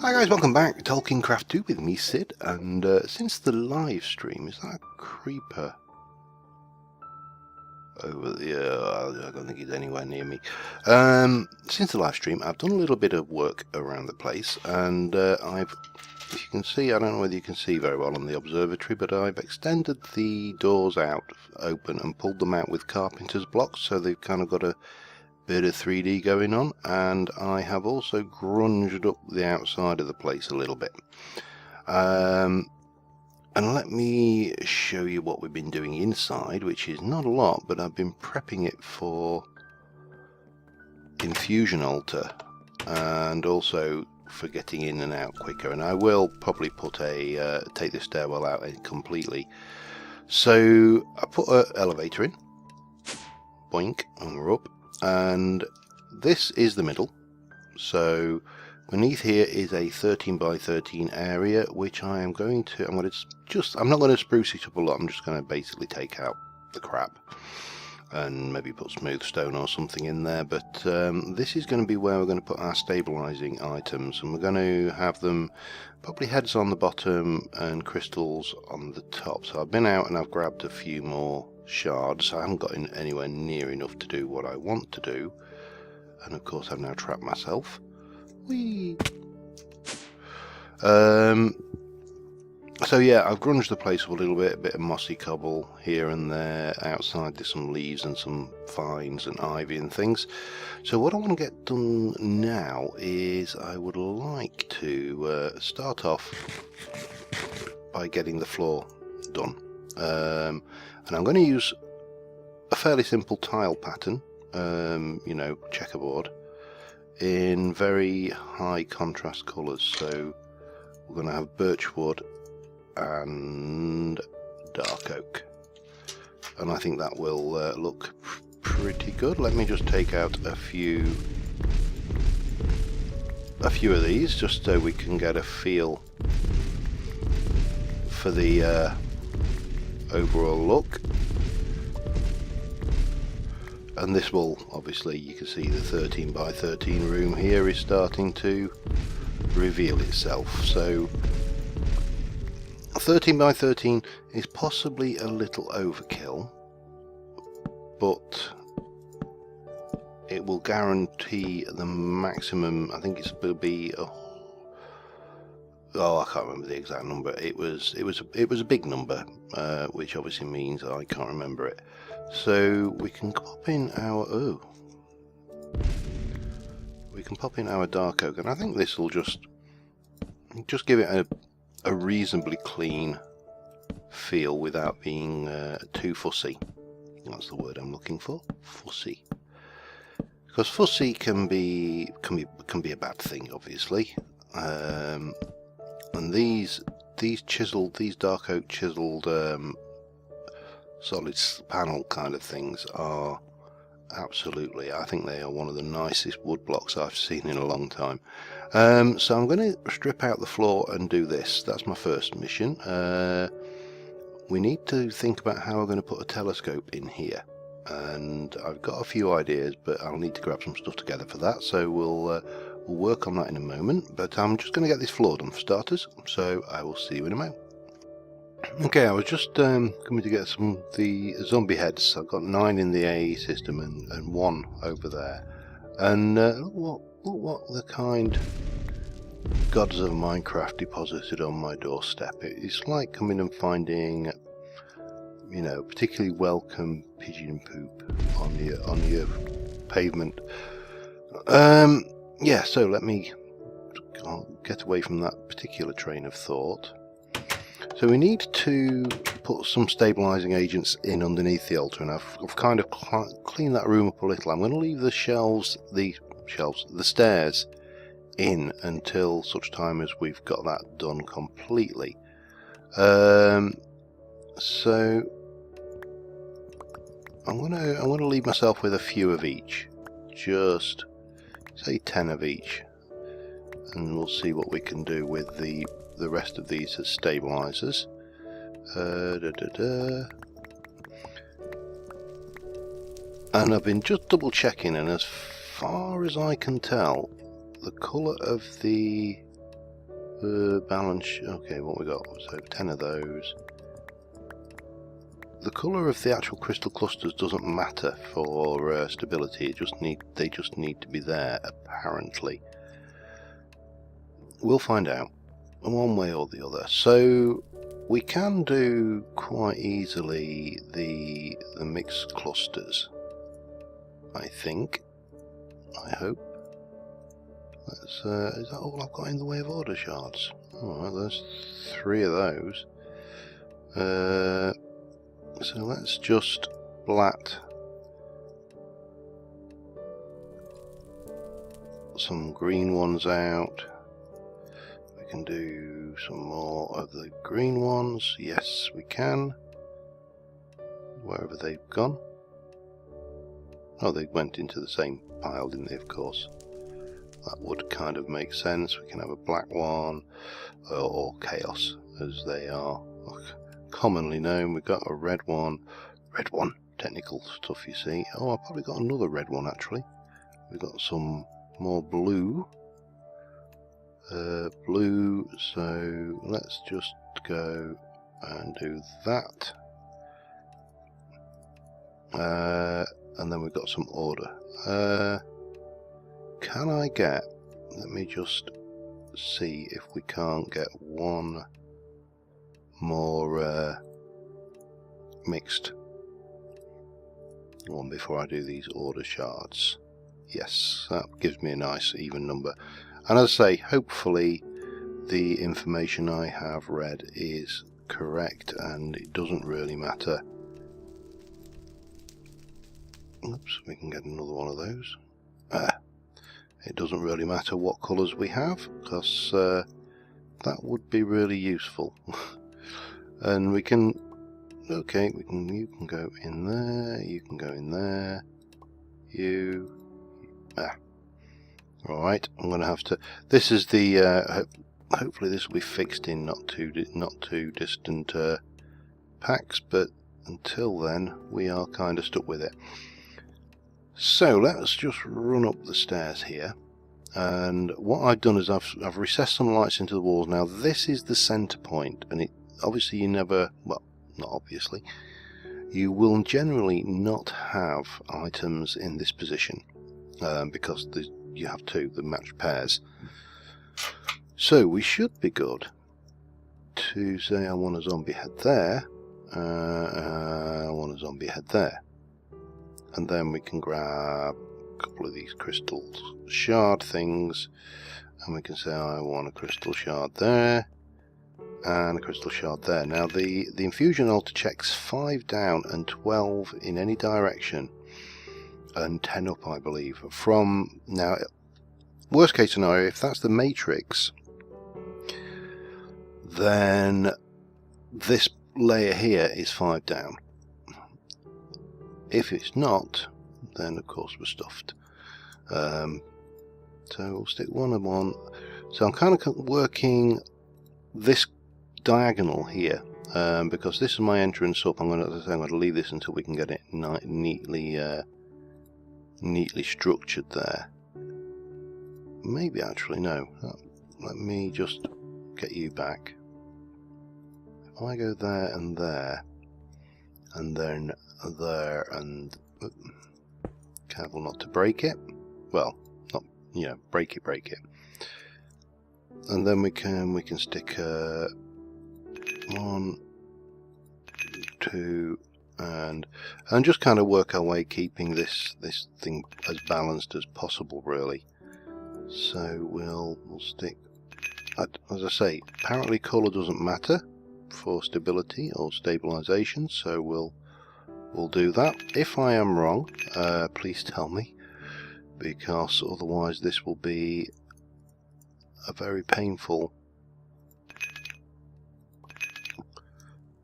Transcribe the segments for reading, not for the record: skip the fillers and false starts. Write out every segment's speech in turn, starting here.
Hi guys, welcome back. Tolkien Craft 2 with me, Sid, and since the live stream, is that a creeper over there? I don't think he's anywhere near me. Since the live stream, I've done a little bit of work around the place, and if you can see, I don't know whether you can see very well on the observatory, but I've extended the doors out open and pulled them out with carpenter's blocks, so they've kind of got a bit of 3D going on, and I have also grunged up the outside of the place a little bit. And let me show you what we've been doing inside, which is not a lot, but I've been prepping it for infusion altar and also for getting in and out quicker. And I will probably put take the stairwell out completely. So I put an elevator in, boink, and we're up. And this is the middle, so beneath here is a 13 by 13 area, which I'm not going to spruce it up a lot. I'm just going to basically take out the crap and maybe put smooth stone or something in there, but this is going to be where we're going to put our stabilizing items, and we're going to have them probably heads on the bottom and crystals on the top. So I've been out and I've grabbed a few more shards. I haven't got anywhere near enough to do what I want to do, and of course I've now trapped myself. Whee! So yeah, I've grunged the place up a little bit, a bit of mossy cobble here and there. Outside there's some leaves and some vines and ivy and things. So what I want to get done now is I would like to start off by getting the floor done. And I'm going to use a fairly simple tile pattern, you know, checkerboard, in very high contrast colours. So we're going to have birch wood and dark oak, and I think that will look pretty good. Let me just take out a few of these just so we can get a feel for the overall look. And this will, obviously, you can see the 13 by 13 room here is starting to reveal itself. So 13 by 13 is possibly a little overkill, but it will guarantee the maximum. I think it's going to be I can't remember the exact number. It was a big number, which obviously means I can't remember it. So we can pop in our dark oak, and I think this will just give it a reasonably clean feel without being too fussy. That's the word I'm looking for, fussy. Because fussy can be a bad thing, obviously. And these dark oak chiseled solid panel kind of things are absolutely, I think they are one of the nicest wood blocks I've seen in a long time. So I'm going to strip out the floor and do this. That's my first mission. We need to think about how we're going to put a telescope in here, and I've got a few ideas, but I'll need to grab some stuff together for that, so we'll work on that in a moment. But I'm just going to get this floor done for starters, so I will see you in a moment. Okay, I was just coming to get the zombie heads. I've got 9 in the AE system and 1 over there. And look what the kind gods of Minecraft deposited on my doorstep. It's like coming and finding, you know, particularly welcome pigeon poop on your pavement. Yeah, so I'll get away from that particular train of thought. So we need to put some stabilizing agents in underneath the altar, and I've kind of cleaned that room up a little. I'm going to leave the stairs in until such time as we've got that done completely. So I'm going to leave myself with a few of each, just say 10 of each, and we'll see what we can do with the rest of these as stabilizers. And I've been just double checking, and as far as I can tell, the colour of the balance. Okay, what we got? So 10 of those. The colour of the actual crystal clusters doesn't matter for stability. They just need to be there, apparently. We'll find out, one way or the other. So we can do quite easily the mixed clusters, I think. I hope. Is that all I've got in the way of order shards? Alright, there's 3 of those. So let's just splat some green ones out. We can do some more of the green ones. Yes, we can. Wherever they've gone. Oh, they went into the same pile, didn't they, of course. That would kind of make sense. We can have a black one, or chaos, as they are commonly known. We've got a red one, technical stuff, you see. Oh, I've probably got another red one, actually. We've got some more blue. So let's just go and do that. And then we've got some order. Can I get, let me just see if we can't get one more mixed one before I do these order shards. Yes, that gives me a nice even number. And as I say, hopefully the information I have read is correct and it doesn't really matter. Oops, we can get another one of those. It doesn't really matter what colours we have, because that would be really useful. And we can, okay, you can go in there, you can go in there, Alright, I'm going to have to, this is the, hopefully this will be fixed in not too distant packs, but until then we are kind of stuck with it. So let's just run up the stairs here, and what I've done is I've recessed some lights into the walls. Now this is the centre point, and it obviously you never, well, not obviously, you will generally not have items in this position because you have the matched pairs. So we should be good to say I want a zombie head there, I want a zombie head there. And then we can grab a couple of these crystal shard things, and we can say I want a crystal shard there, and a crystal shard there. Now the infusion altar checks 5 down and 12 in any direction, and 10 up, I believe. From now, worst case scenario, if that's the matrix, then this layer here is 5 down. If it's not, then of course we're stuffed. So we'll stick 1 and 1. So I'm kind of working this diagonal here because this is my entrance up. I'm going to leave this until we can get it neatly structured there. Maybe actually no. Let me just get you back. If I go there and there, and then there, and careful not to break it. Well, not, you know, break it. And then we can stick 1, 2, and just kind of work our way, keeping this thing as balanced as possible, really. So we'll stick. As I say, apparently colour doesn't matter for stability or stabilization, so we'll do that. If I am wrong, please tell me, because otherwise this will be a very painful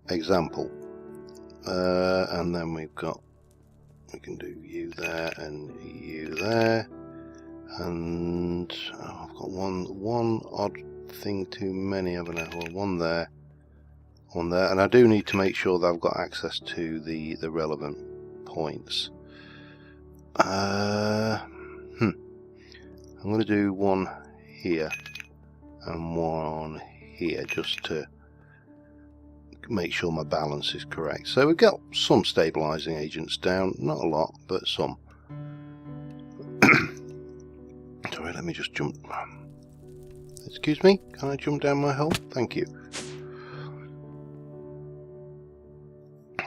example. And then we can do you there and you there, and I've got one odd thing too many, haven't I? Well, one there, and I do need to make sure that I've got access to the relevant points. I'm going to do one here and one here, just to make sure my balance is correct. So we've got some stabilizing agents down, not a lot, but some. Sorry, let me just jump. Excuse me, can I jump down my hole? Thank you.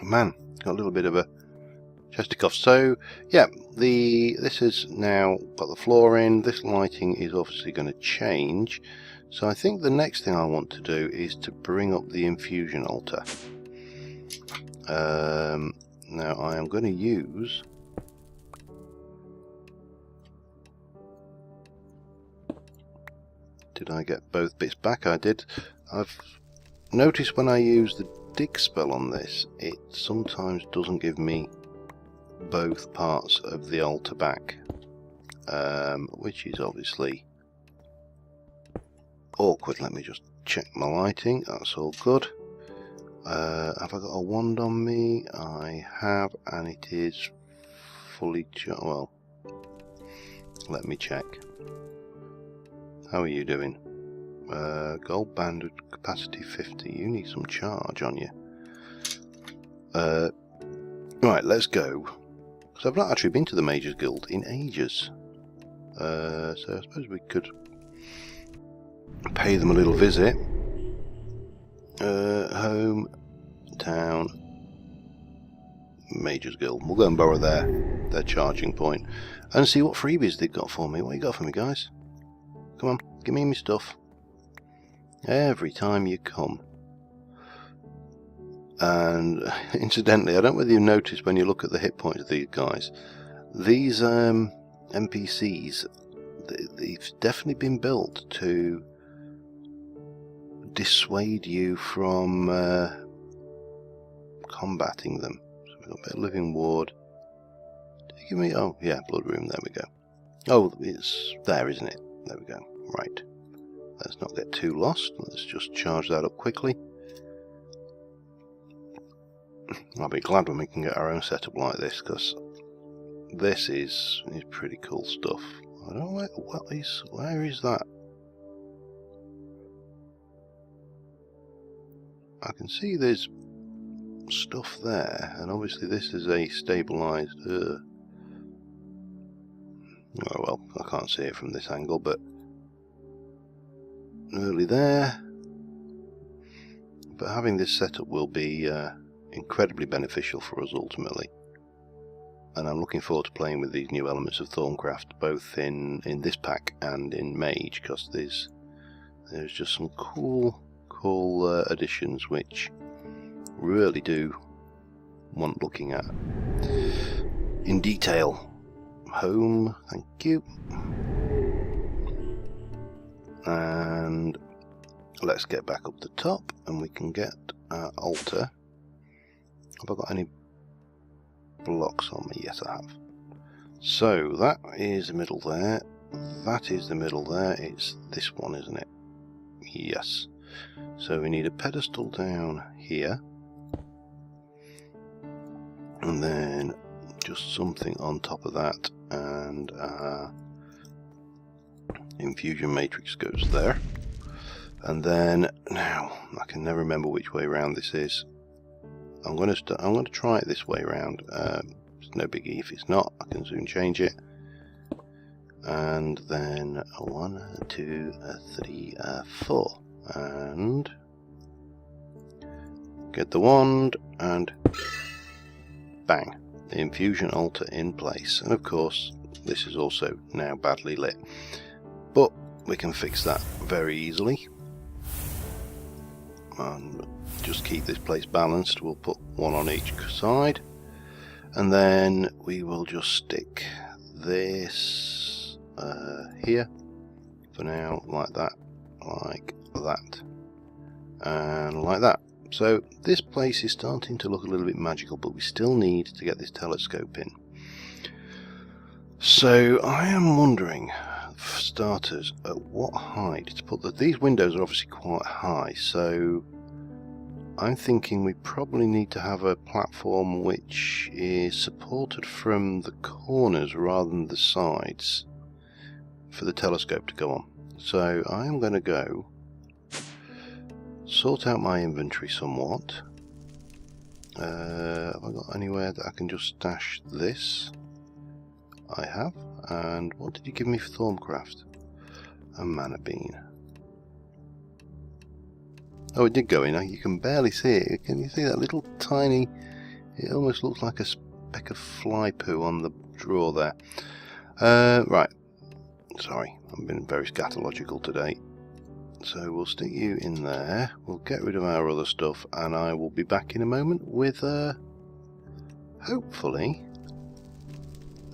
Man, got a little bit of a chesty cough. So yeah, this has now got the floor in. This lighting is obviously going to change. So I think the next thing I want to do is to bring up the infusion altar. Now I am going to use Did I get both bits back? I did. I've noticed when I use the dig spell on this, it sometimes doesn't give me both parts of the altar back, which is obviously awkward. Let me just check my lighting. That's all good. Have I got a wand on me? I have, and it is fully well, let me check. How are you doing? Gold banded capacity 50. You need some charge on you. Right, let's go. So I've not actually been to the Mages Guild in ages. So I suppose we could pay them a little visit. Home, town, Mages Guild. We'll go and borrow their charging point and see what freebies they've got for me. What you got for me, guys? Come on, give me my stuff. Every time you come. And incidentally, I don't know whether you noticed when you look at the hit points of these guys, these NPCs, they've definitely been built to dissuade you from combating them. So we've got a bit of living ward. Did you give me? Oh yeah, blood room. There we go. Oh, it's there, isn't it? There we go. Right. Let's not get too lost. Let's just charge that up quickly. I'll be glad when we can get our own setup like this, because this is pretty cool stuff. I don't know where is that? I can see there's stuff there, and obviously this is a stabilized. Oh well, I can't see it from this angle, but nearly there. But having this setup will be incredibly beneficial for us ultimately, and I'm looking forward to playing with these new elements of Thorncraft, both in this pack and in Mage, because there's just some cool additions which really do want looking at in detail. Home, thank you. And let's get back up the top and we can get our altar. Have I got any blocks on me? Yes, I have. So that is the middle there. That is the middle there. It's this one, isn't it? Yes. So we need a pedestal down here. And then just something on top of that. And infusion matrix goes there. And then, now, I can never remember which way around this is. I'm going to try it this way around. It's no biggie if it's not. I can soon change it. And then 1, 2, 3, 4, and get the wand and bang, the infusion altar in place. And of course, this is also now badly lit, but we can fix that very easily. And just keep this place balanced. We'll put one on each side, and then we will just stick this here for now, like that, and like that. So this place is starting to look a little bit magical, but we still need to get this telescope in. So I am wondering, for starters, at what height to put these windows are obviously quite high, so I'm thinking we probably need to have a platform which is supported from the corners rather than the sides for the telescope to go on. So I am going to go sort out my inventory somewhat. Have I got anywhere that I can just stash this? I have. And what did you give me for Thorncraft? A mana bean. Oh, it did go in. You can barely see it. Can you see that little tiny... It almost looks like a speck of fly poo on the drawer there. Right. Sorry, I've been very scatological today. So we'll stick you in there. We'll get rid of our other stuff, and I will be back in a moment with, hopefully,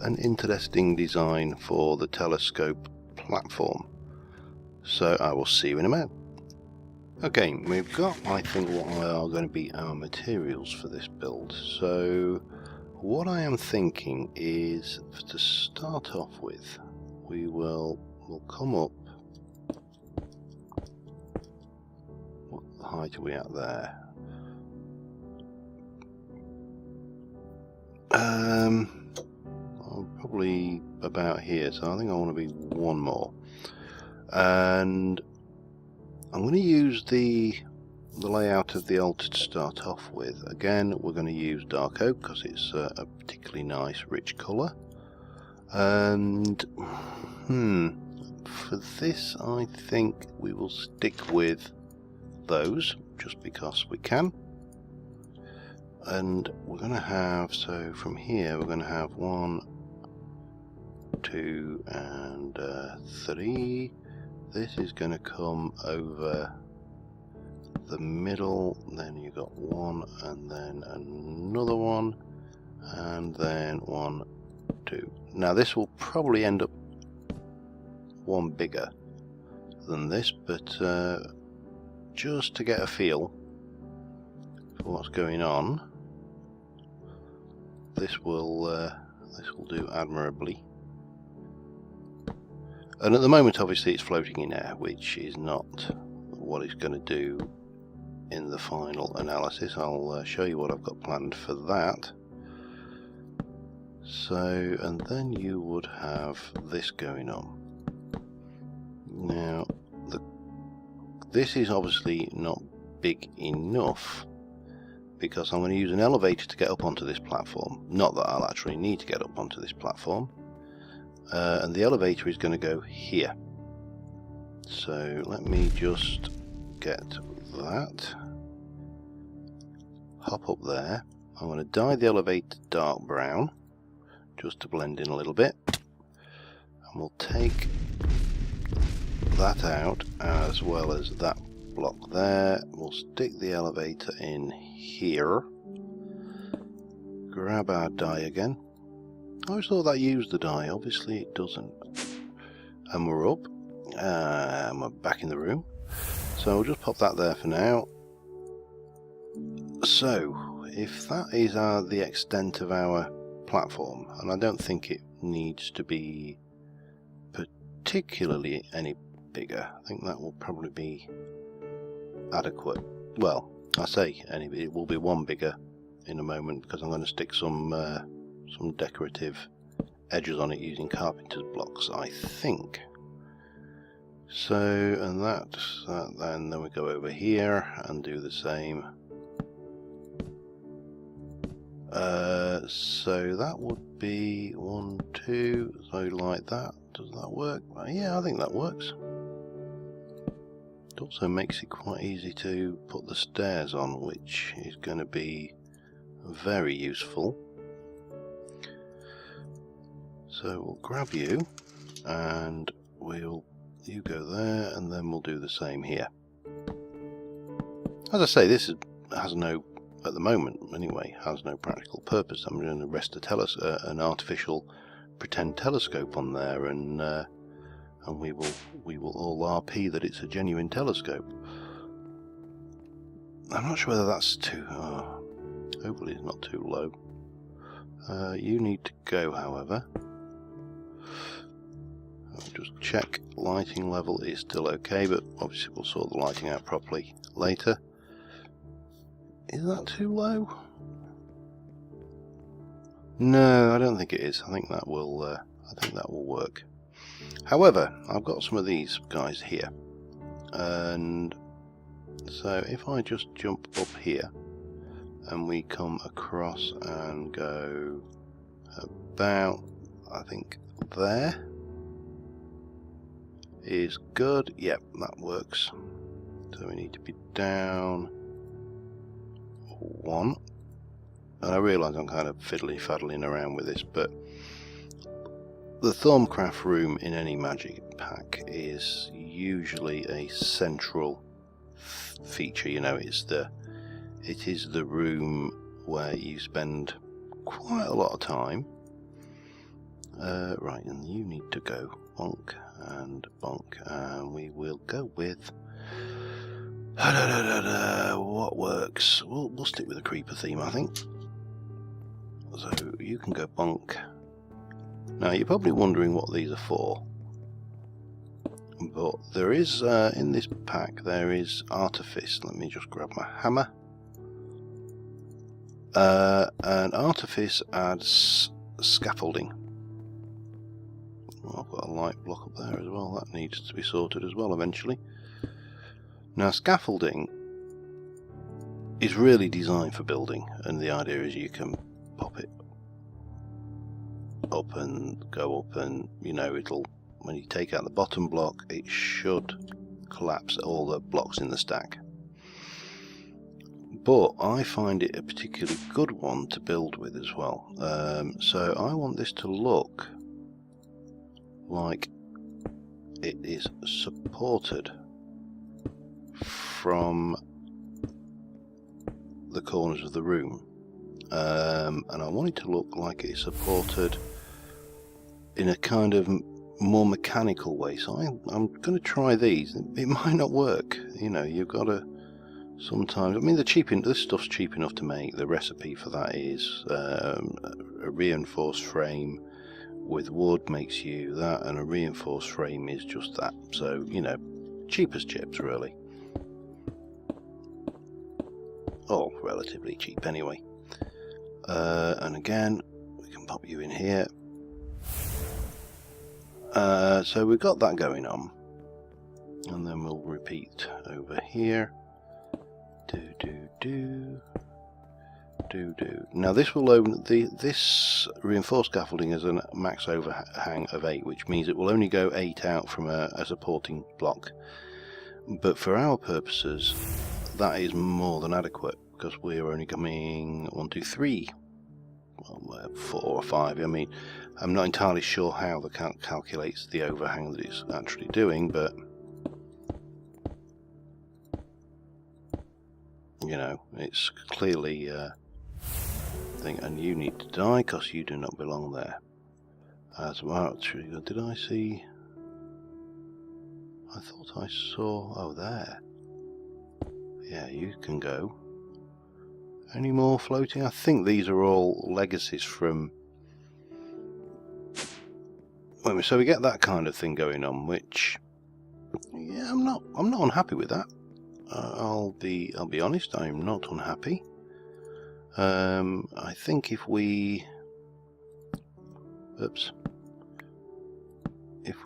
an interesting design for the telescope platform. So I will see you in a moment. Okay, we've got, I think, what are going to be our materials for this build. So what I am thinking is, to start off with, we'll come up. What height are we at there? Probably about here, so I think I want to be one more. And I'm going to use the layout of the altar to start off with. Again, we're going to use dark oak because it's a particularly nice rich colour. And for this I think we will stick with those just because we can. And we're going to have, so from here we're going to have 1, 2 and 3. This is going to come over the middle, then you've got 1 and then another 1 and then 1, 2. Now this will probably end up one bigger than this, but just to get a feel for what's going on, this will do admirably. And at the moment obviously it's floating in air, which is not what it's going to do in the final analysis. I'll show you what I've got planned for that. So, and then you would have this going on. Now, this is obviously not big enough because I'm going to use an elevator to get up onto this platform. Not that I'll actually need to get up onto this platform. And the elevator is going to go here. So let me just get that. Hop up there. I'm going to dye the elevator dark brown just to blend in a little bit. And we'll take that out as well as that block there. We'll stick the elevator in here. Grab our dye again. I always thought that used the dye, obviously it doesn't. And we're up, and we're back in the room. So we'll just pop that there for now. So, if that is the extent of our platform, and I don't think it needs to be particularly any bigger, I think that will probably be adequate. Well, I say it will be one bigger in a moment because I'm going to stick some decorative edges on it using carpenter's blocks, I think. So, and that's that. Then we go over here and do the same. So that would be 1, 2, so like that. Does that work? Yeah, I think that works. It also makes it quite easy to put the stairs on, which is going to be very useful. So we'll grab you, and you go there, and then we'll do the same here. As I say, this has no, at the moment anyway, has no practical purpose. I'm going to rest an artificial pretend telescope on there, and we will all RP that it's a genuine telescope. I'm not sure whether that's too. Hopefully, it's not too low. You need to go, however. I'll just check lighting level is still okay, but obviously we'll sort the lighting out properly later. Is that too low? No, I don't think it is. I think that will work. However, I've got some of these guys here, and So if I just jump up here and we come across and go about, I think there is good. Yep, that works. So we need to be down 1. And I realise I'm kind of fiddly-faddling around with this, but the Thaumcraft room in any magic pack is usually a central feature. You know, it is the room where you spend quite a lot of time. Right, and you need to go bonk and bonk, and we will go with what works. We'll stick with the creeper theme, I think. So you can go bonk. Now you're probably wondering what these are for, but there is in this pack there is artifice. Let me just grab my hammer. And artifice adds scaffolding. Well, I've got a light block up there as well. That needs to be sorted as well eventually. Now scaffolding is really designed for building, and the idea is you can pop it up and go up, and you know, it'll, when you take out the bottom block, it should collapse all the blocks in the stack. But I find it a particularly good one to build with as well. So I want this to look like it is supported from the corners of the room, and I want it to look like it's supported in a kind of more mechanical way. So I'm going to try these. It might not work, you know, you've got to sometimes, I mean, this stuff's cheap enough to make. The recipe for that is a reinforced frame with wood makes you that, and a reinforced frame is just that. So, you know, cheap as chips really. Oh, relatively cheap anyway. And again, we can pop you in here. So we've got that going on, and then we'll repeat over here. Now this will open this reinforced scaffolding as a max overhang of 8, which means it will only go 8 out from a supporting block. But for our purposes, that is more than adequate, because we're only coming 1, 2, 3, well, 4 or 5. I mean, I'm not entirely sure how the calculates the overhang that it's actually doing, but you know, it's clearly thing, and you need to die because you do not belong there. As well, did I see? I thought I saw. Oh, there. Yeah, you can go. Any more floating? I think these are all legacies from. Well, so we get that kind of thing going on, which, yeah, I'm not unhappy with that. I'll be honest, I'm not unhappy. I think if we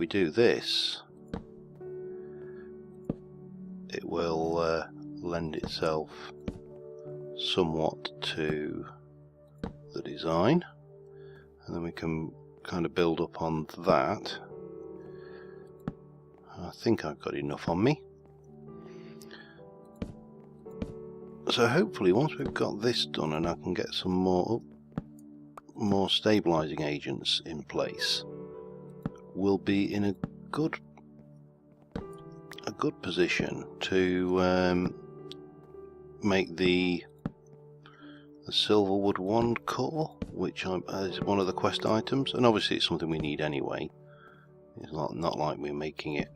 do this, it will lend itself somewhat to the design, and then we can kind of build up on that. I think I've got enough on me. So hopefully once we've got this done and I can get some more stabilizing agents in place, we'll be in a good position to make the Silverwood wand core, which is one of the quest items, and obviously it's something we need anyway. It's not like we're making it.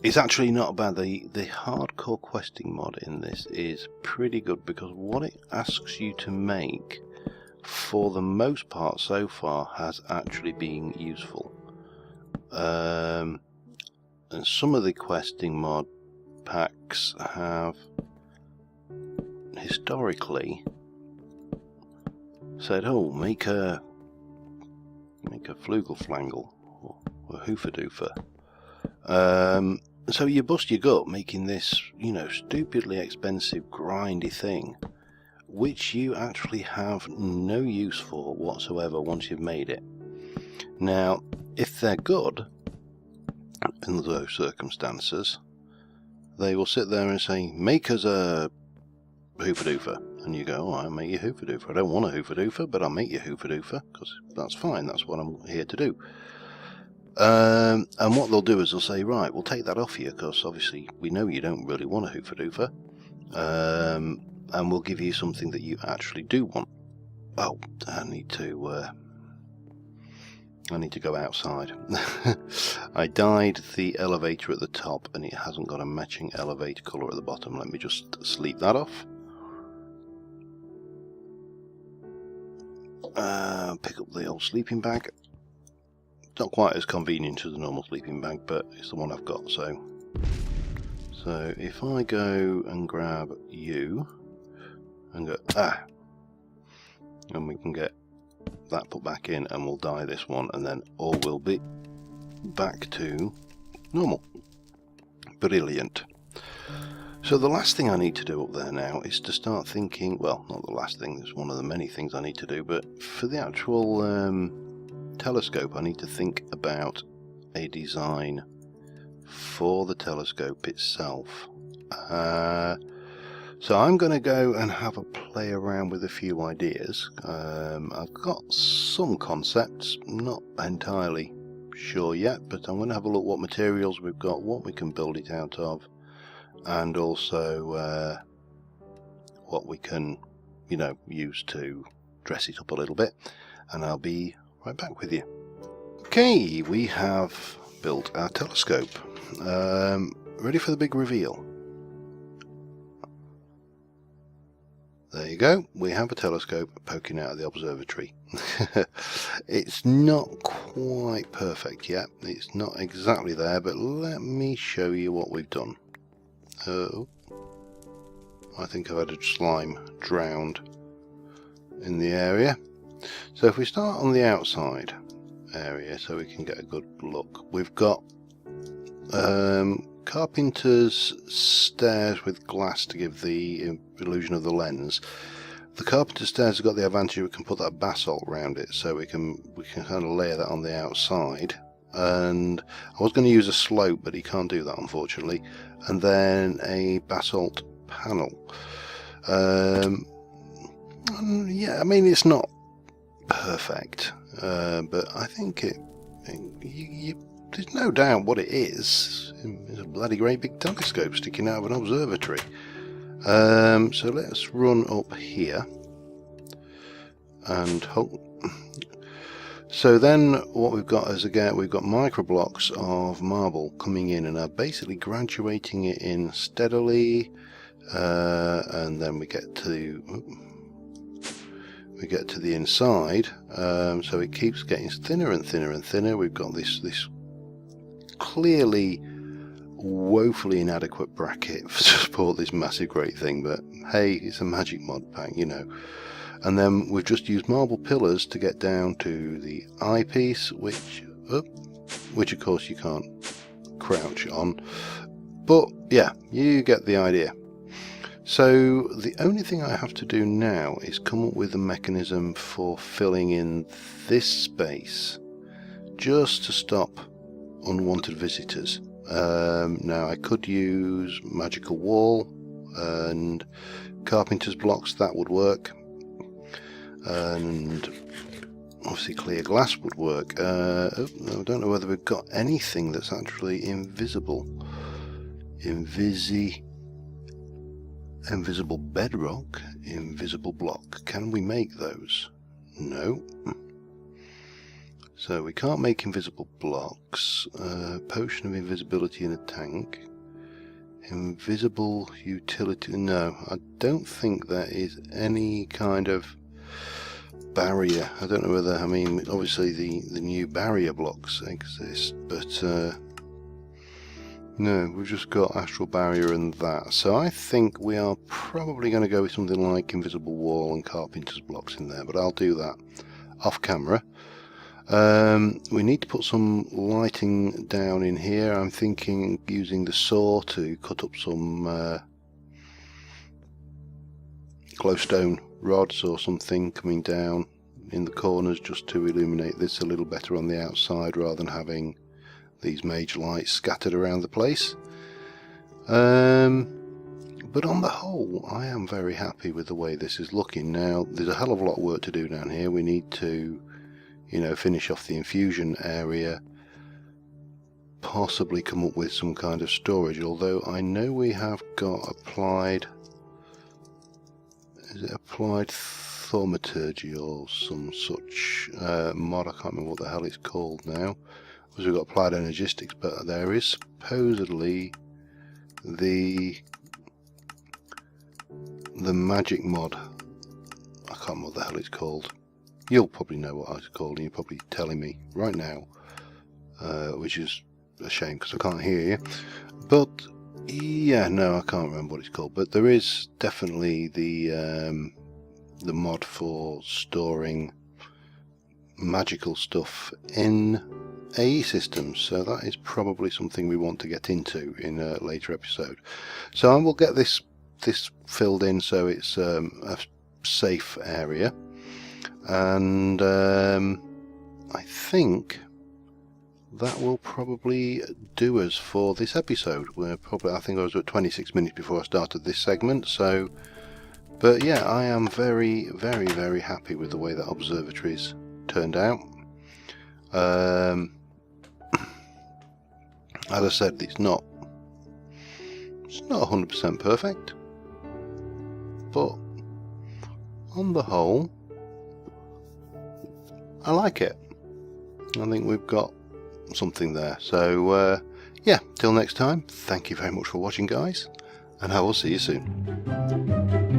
It's actually not bad. The hardcore questing mod in this is pretty good, because what it asks you to make, for the most part so far, has actually been useful. And some of the questing mod packs have historically said, oh, make a flugelflangle or a hoofadoofer. So you bust your gut making this, you know, stupidly expensive, grindy thing, which you actually have no use for whatsoever once you've made it. Now, if they're good, in those circumstances, they will sit there and say, make us a hoofa-doofa. And you go, oh, I'll make you a hoofa-doofa. I don't want a hoofa-doofa, but I'll make you a hoofa-doofa, because that's fine, that's what I'm here to do. And what they'll do is they'll say, right, we'll take that off you, because obviously we know you don't really want a hoofa-doofa, and we'll give you something that you actually do want. Oh, I need to go outside. I dyed the elevator at the top and it hasn't got a matching elevator colour at the bottom. Let me just sleep that off. Pick up the old sleeping bag. It's not quite as convenient as the normal sleeping bag, but it's the one I've got. So if I go and grab you and go, and we can get that put back in, and we'll dye this one, and then all will be back to normal. Brilliant. So the last thing I need to do up there now is to start thinking, well, not the last thing, there's one of the many things I need to do, but for the actual telescope I need to think about a design for the telescope itself. So I'm going to go and have a play around with a few ideas. I've got some concepts, not entirely sure yet, but I'm going to have a look what materials we've got, what we can build it out of, and also what we can, you know, use to dress it up a little bit, and I'll be right back with you. Okay, we have built our telescope. Ready for the big reveal. There you go, we have a telescope poking out of the observatory. It's not quite perfect yet, it's not exactly there, but let me show you what we've done. Oh, I think I've had a slime drowned in the area. So if we start on the outside area so we can get a good look, we've got carpenter's stairs with glass to give the illusion of the lens. The carpenter's stairs have got the advantage we can put that basalt around it, so we can kind of layer that on the outside. And I was going to use a slope, but you can't do that unfortunately. And then a basalt panel. Yeah, I mean it's not perfect, but I think there's no doubt what it is. It's a bloody great big telescope sticking out of an observatory. So let's run up here and hope. So then what we've got is, again, we've got micro blocks of marble coming in and are basically graduating it in steadily, and then we get to the inside, so it keeps getting thinner and thinner and thinner. We've got this clearly woefully inadequate bracket to support this massive great thing, but hey, it's a magic mod pack, you know. And then we've just used marble pillars to get down to the eyepiece, which of course you can't crouch on, but yeah, you get the idea. So the only thing I have to do now is come up with a mechanism for filling in this space just to stop unwanted visitors. Now I could use magical wall and carpenter's blocks, that would work, and obviously clear glass would work. I don't know whether we've got anything that's actually invisible. Invisible bedrock, invisible block. Can we make those? No. So we can't make invisible blocks. Potion of invisibility in a tank. Invisible utility. No, I don't think there is any kind of barrier. I don't know whether, I mean, obviously the new barrier blocks exist, but no, we've just got astral barrier and that. So I think we are probably going to go with something like invisible wall and carpenter's blocks in there, but I'll do that off camera. We need to put some lighting down in here. I'm thinking using the saw to cut up some glowstone rods or something coming down in the corners just to illuminate this a little better on the outside rather than having these major lights scattered around the place. But on the whole, I am very happy with the way this is looking. Now, there's a hell of a lot of work to do down here. We need to, you know, finish off the infusion area, possibly come up with some kind of storage, although I know we have got applied, is it applied thaumaturgy or some such mod? I can't remember what the hell it's called now, because we've got applied energistics, but there is supposedly the magic mod. I can't remember what the hell it's called. You'll probably know what it's called, and you're probably telling me right now, which is a shame because I can't hear you. But yeah, no, I can't remember what it's called. But there is definitely the mod for storing magical stuff in AE systems, so that is probably something we want to get into in a later episode. So I will get this filled in so it's a safe area, and I think that will probably do us for this episode. I think I was at 26 minutes before I started this segment, so but yeah, I am very, very, very happy with the way that observatory's turned out. As I said, it's not 100% perfect, but on the whole, I like it. I think we've got something there. So yeah, till next time, thank you very much for watching, guys, and I will see you soon.